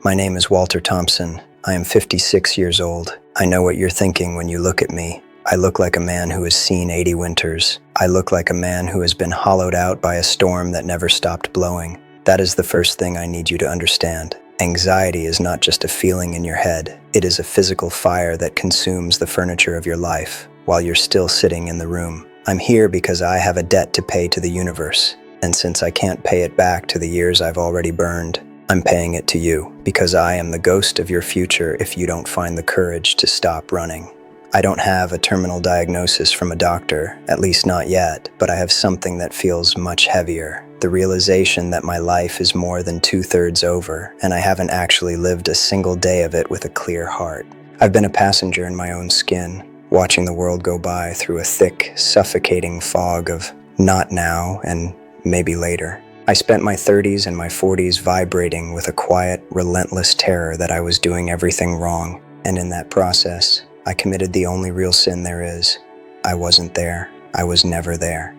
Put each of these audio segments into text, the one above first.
My name is Walter Thompson. I am 56 years old. I know what you're thinking when you look at me. I look like a man who has seen 80 winters. I look like a man who has been hollowed out by a storm that never stopped blowing. That is the first thing I need you to understand. Anxiety is not just a feeling in your head. It is a physical fire that consumes the furniture of your life while you're still sitting in the room. I'm here because I have a debt to pay to the universe. And since I can't pay it back to the years I've already burned, I'm paying it to you because I am the ghost of your future if you don't find the courage to stop running. I don't have a terminal diagnosis from a doctor, at least not yet, but I have something that feels much heavier. The realization that my life is more than 2/3 over, and I haven't actually lived a single day of it with a clear heart. I've been a passenger in my own skin, watching the world go by through a thick, suffocating fog of not now and maybe later. I spent my 30s and my 40s vibrating with a quiet, relentless terror that I was doing everything wrong, and in that process, I committed the only real sin there is. I wasn't there. I was never there.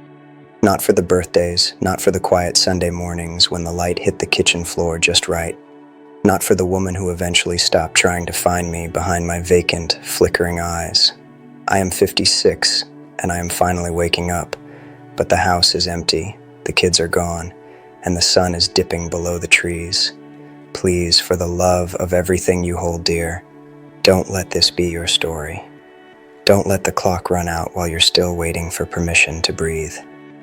Not for the birthdays, not for the quiet Sunday mornings when the light hit the kitchen floor just right. Not for the woman who eventually stopped trying to find me behind my vacant, flickering eyes. I am 56, and I am finally waking up, but the house is empty, the kids are gone, and the sun is dipping below the trees. Please, for the love of everything you hold dear, don't let this be your story. Don't let the clock run out while you're still waiting for permission to breathe.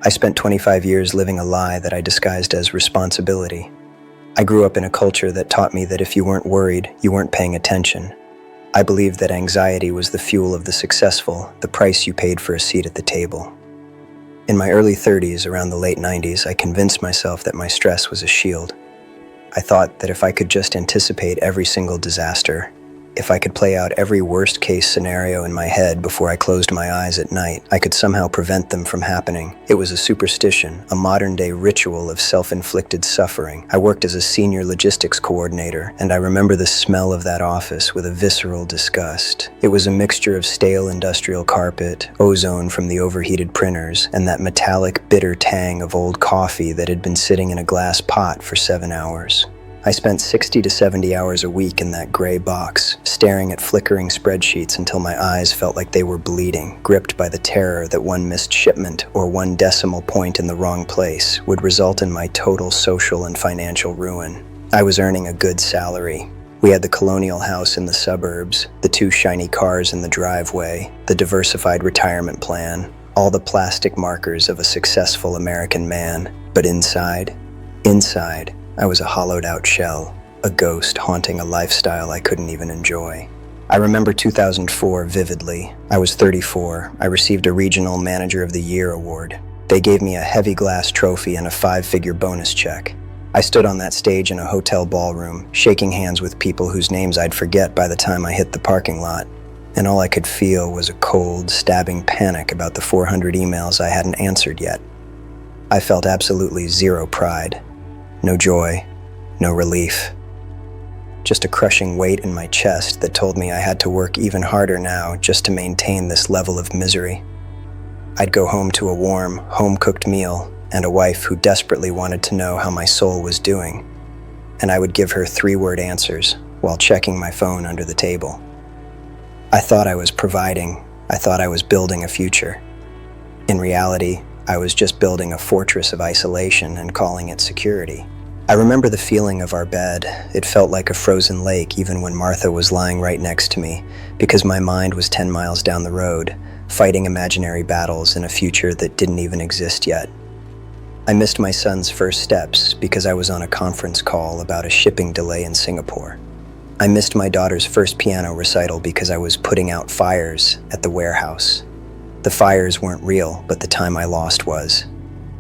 I spent 25 years living a lie that I disguised as responsibility. I grew up in a culture that taught me that if you weren't worried, you weren't paying attention. I believed that anxiety was the fuel of the successful, the price you paid for a seat at the table. In my early 30s, around the late 90s, I convinced myself that my stress was a shield. I thought that if I could just anticipate every single disaster, if I could play out every worst-case scenario in my head before I closed my eyes at night, I could somehow prevent them from happening. It was a superstition, a modern-day ritual of self-inflicted suffering. I worked as a senior logistics coordinator, and I remember the smell of that office with a visceral disgust. It was a mixture of stale industrial carpet, ozone from the overheated printers, and that metallic, bitter tang of old coffee that had been sitting in a glass pot for 7 hours. I spent 60 to 70 hours a week in that gray box, staring at flickering spreadsheets until my eyes felt like they were bleeding, gripped by the terror that one missed shipment or one decimal point in the wrong place would result in my total social and financial ruin. I was earning a good salary. We had the colonial house in the suburbs, the 2 shiny cars in the driveway, the diversified retirement plan, all the plastic markers of a successful American man. But inside, I was a hollowed-out shell, a ghost haunting a lifestyle I couldn't even enjoy. I remember 2004 vividly. I was 34. I received a Regional Manager of the Year award. They gave me a heavy glass trophy and a 5-figure bonus check. I stood on that stage in a hotel ballroom, shaking hands with people whose names I'd forget by the time I hit the parking lot. And all I could feel was a cold, stabbing panic about the 400 emails I hadn't answered yet. I felt absolutely zero pride. No joy, no relief. Just a crushing weight in my chest that told me I had to work even harder now just to maintain this level of misery. I'd go home to a warm, home-cooked meal and a wife who desperately wanted to know how my soul was doing. And I would give her 3-word answers while checking my phone under the table. I thought I was providing. I thought I was building a future. In reality, I was just building a fortress of isolation and calling it security. I remember the feeling of our bed. It felt like a frozen lake even when Martha was lying right next to me, because my mind was 10 miles down the road, fighting imaginary battles in a future that didn't even exist yet. I missed my son's first steps because I was on a conference call about a shipping delay in Singapore. I missed my daughter's first piano recital because I was putting out fires at the warehouse. The fires weren't real, but the time I lost was.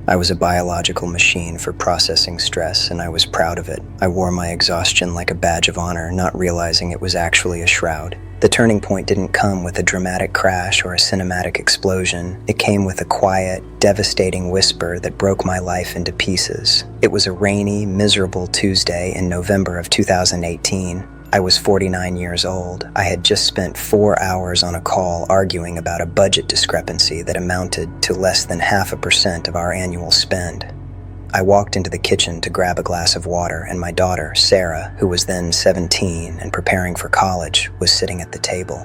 I was a biological machine for processing stress, and I was proud of it. I wore my exhaustion like a badge of honor, not realizing it was actually a shroud. The turning point didn't come with a dramatic crash or a cinematic explosion. It came with a quiet, devastating whisper that broke my life into pieces. It was a rainy, miserable Tuesday in November of 2018. I was 49 years old. I had just spent 4 hours on a call arguing about a budget discrepancy that amounted to less than 0.5% of our annual spend. I walked into the kitchen to grab a glass of water, and my daughter, Sarah, who was then 17 and preparing for college, was sitting at the table.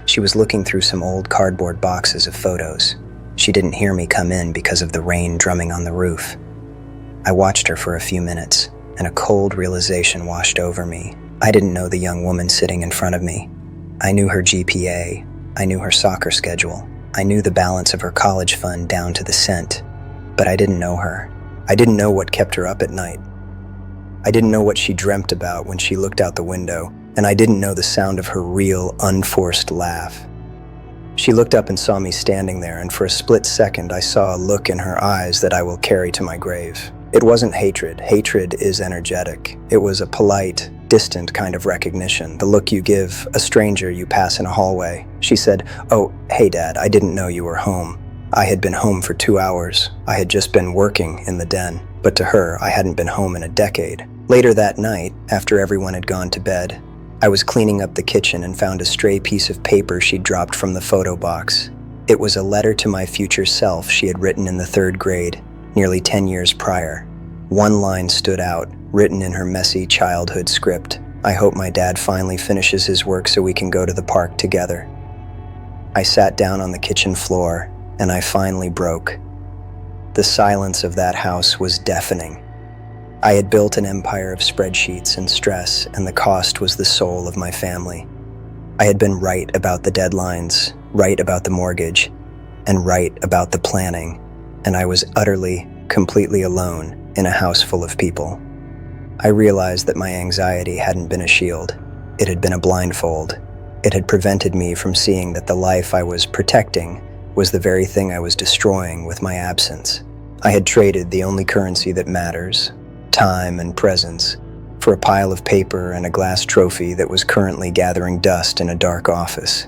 She was looking through some old cardboard boxes of photos. She didn't hear me come in because of the rain drumming on the roof. I watched her for a few minutes, and a cold realization washed over me. I didn't know the young woman sitting in front of me. I knew her GPA. I knew her soccer schedule. I knew the balance of her college fund down to the cent. But I didn't know her. I didn't know what kept her up at night. I didn't know what she dreamt about when she looked out the window, and I didn't know the sound of her real, unforced laugh. She looked up and saw me standing there, and for a split second I saw a look in her eyes that I will carry to my grave. It wasn't hatred. Hatred is energetic. It was a polite, distant kind of recognition, the look you give a stranger you pass in a hallway. She said, "Oh, hey Dad, I didn't know you were home." I had been home for 2 hours. I had just been working in the den. But to her, I hadn't been home in a decade. Later that night, after everyone had gone to bed, I was cleaning up the kitchen and found a stray piece of paper she'd dropped from the photo box. It was a letter to my future self she had written in the 3rd grade, nearly 10 years prior. One line stood out, written in her messy childhood script. "I hope my dad finally finishes his work so we can go to the park together." I sat down on the kitchen floor, and I finally broke. The silence of that house was deafening. I had built an empire of spreadsheets and stress, and the cost was the soul of my family. I had been right about the deadlines, right about the mortgage, and right about the planning, and I was utterly, completely alone in a house full of people. I realized that my anxiety hadn't been a shield. It had been a blindfold. It had prevented me from seeing that the life I was protecting was the very thing I was destroying with my absence. I had traded the only currency that matters, time and presence, for a pile of paper and a glass trophy that was currently gathering dust in a dark office.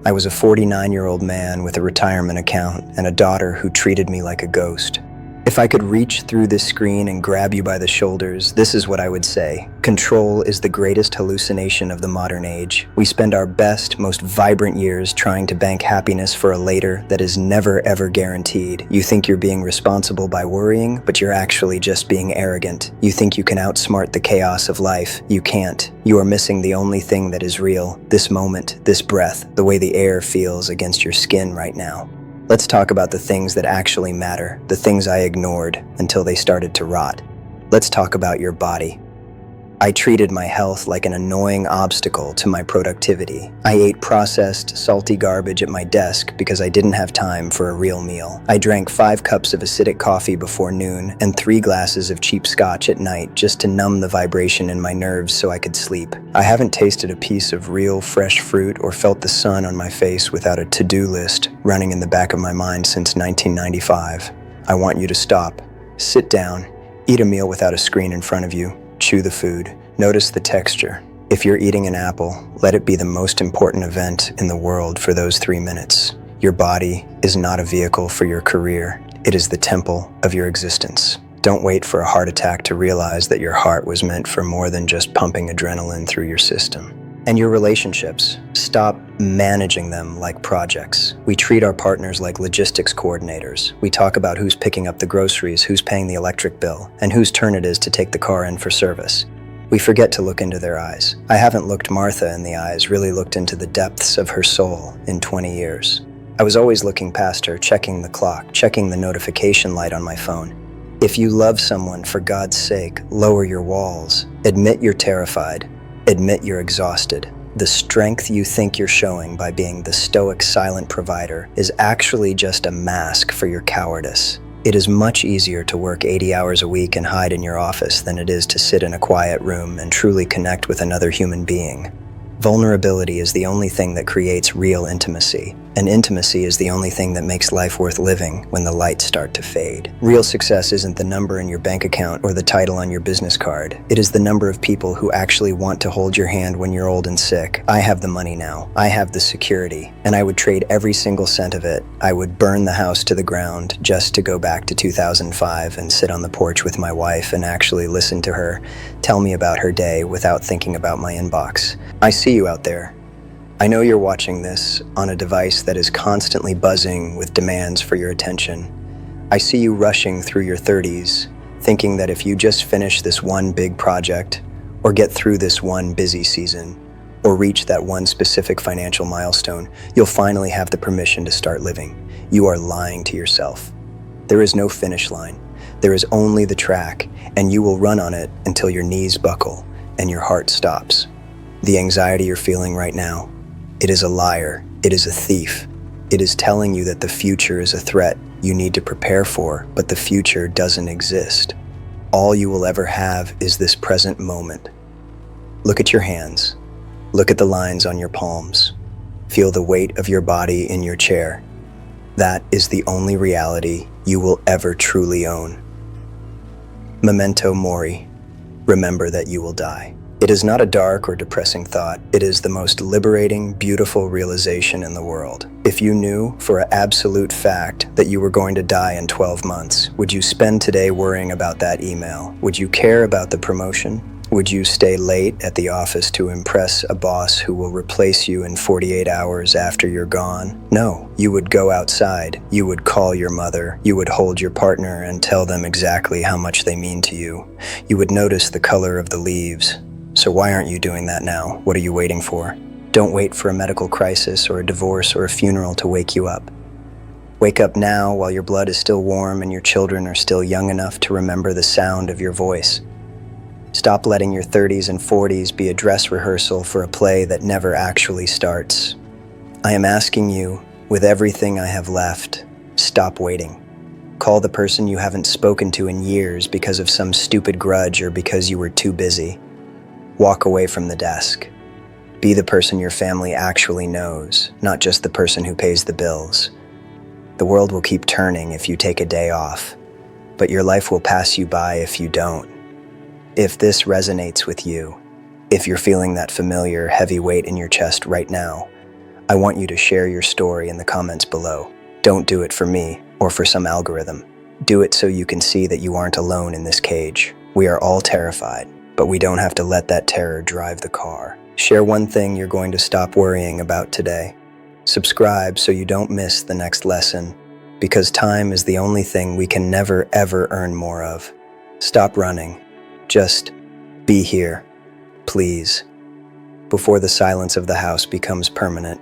I was a 49-year-old man with a retirement account and a daughter who treated me like a ghost. If I could reach through this screen and grab you by the shoulders, this is what I would say. Control is the greatest hallucination of the modern age. We spend our best, most vibrant years trying to bank happiness for a later that is never ever guaranteed. You think you're being responsible by worrying, but you're actually just being arrogant. You think you can outsmart the chaos of life. You can't. You are missing the only thing that is real. This moment, this breath, the way the air feels against your skin right now. Let's talk about the things that actually matter, the things I ignored until they started to rot. Let's talk about your body. I treated my health like an annoying obstacle to my productivity. I ate processed, salty garbage at my desk because I didn't have time for a real meal. I drank 5 cups of acidic coffee before noon and 3 glasses of cheap scotch at night just to numb the vibration in my nerves so I could sleep. I haven't tasted a piece of real, fresh fruit or felt the sun on my face without a to-do list running in the back of my mind since 1995. I want you to stop. Sit down. Eat a meal without a screen in front of you. Chew the food. Notice the texture. If you're eating an apple, let it be the most important event in the world for those 3 minutes. Your body is not a vehicle for your career. It is the temple of your existence. Don't wait for a heart attack to realize that your heart was meant for more than just pumping adrenaline through your system. And your relationships, stop managing them like projects. We treat our partners like logistics coordinators. We talk about who's picking up the groceries, who's paying the electric bill, and whose turn it is to take the car in for service. We forget to look into their eyes. I haven't looked Martha in the eyes, really looked into the depths of her soul in 20 years. I was always looking past her, checking the clock, checking the notification light on my phone. If you love someone, for God's sake, lower your walls. Admit you're terrified. Admit you're exhausted. The strength you think you're showing by being the stoic, silent provider is actually just a mask for your cowardice. It is much easier to work 80 hours a week and hide in your office than it is to sit in a quiet room and truly connect with another human being. Vulnerability is the only thing that creates real intimacy, and intimacy is the only thing that makes life worth living when the lights start to fade. Real success isn't the number in your bank account or the title on your business card. It is the number of people who actually want to hold your hand when you're old and sick. I have the money now. I have the security, and I would trade every single cent of it. I would burn the house to the ground just to go back to 2005 and sit on the porch with my wife and actually listen to her tell me about her day without thinking about my inbox. I see you out there. I know you're watching this on a device that is constantly buzzing with demands for your attention. I see you rushing through your 30s, thinking that if you just finish this one big project, or get through this one busy season, or reach that one specific financial milestone, you'll finally have the permission to start living. You are lying to yourself. There is no finish line. There is only the track, and you will run on it until your knees buckle and your heart stops. The anxiety you're feeling right now, it is a liar. It is a thief. It is telling you that the future is a threat you need to prepare for, but the future doesn't exist. All you will ever have is this present moment. Look at your hands. Look at the lines on your palms. Feel the weight of your body in your chair. That is the only reality you will ever truly own. Memento mori. Remember that you will die. It is not a dark or depressing thought. It is the most liberating, beautiful realization in the world. If you knew for an absolute fact that you were going to die in 12 months, would you spend today worrying about that email? Would you care about the promotion? Would you stay late at the office to impress a boss who will replace you in 48 hours after you're gone? No, you would go outside. You would call your mother. You would hold your partner and tell them exactly how much they mean to you. You would notice the color of the leaves. So why aren't you doing that now? What are you waiting for? Don't wait for a medical crisis or a divorce or a funeral to wake you up. Wake up now while your blood is still warm and your children are still young enough to remember the sound of your voice. Stop letting your 30s and 40s be a dress rehearsal for a play that never actually starts. I am asking you, with everything I have left, stop waiting. Call the person you haven't spoken to in years because of some stupid grudge or because you were too busy. Walk away from the desk. Be the person your family actually knows, not just the person who pays the bills. The world will keep turning if you take a day off, but your life will pass you by if you don't. If this resonates with you, if you're feeling that familiar heavy weight in your chest right now, I want you to share your story in the comments below. Don't do it for me or for some algorithm. Do it so you can see that you aren't alone in this cage. We are all terrified, but we don't have to let that terror drive the car. Share one thing you're going to stop worrying about today. Subscribe so you don't miss the next lesson, because time is the only thing we can never ever earn more of. Stop running. Just be here, please, before the silence of the house becomes permanent.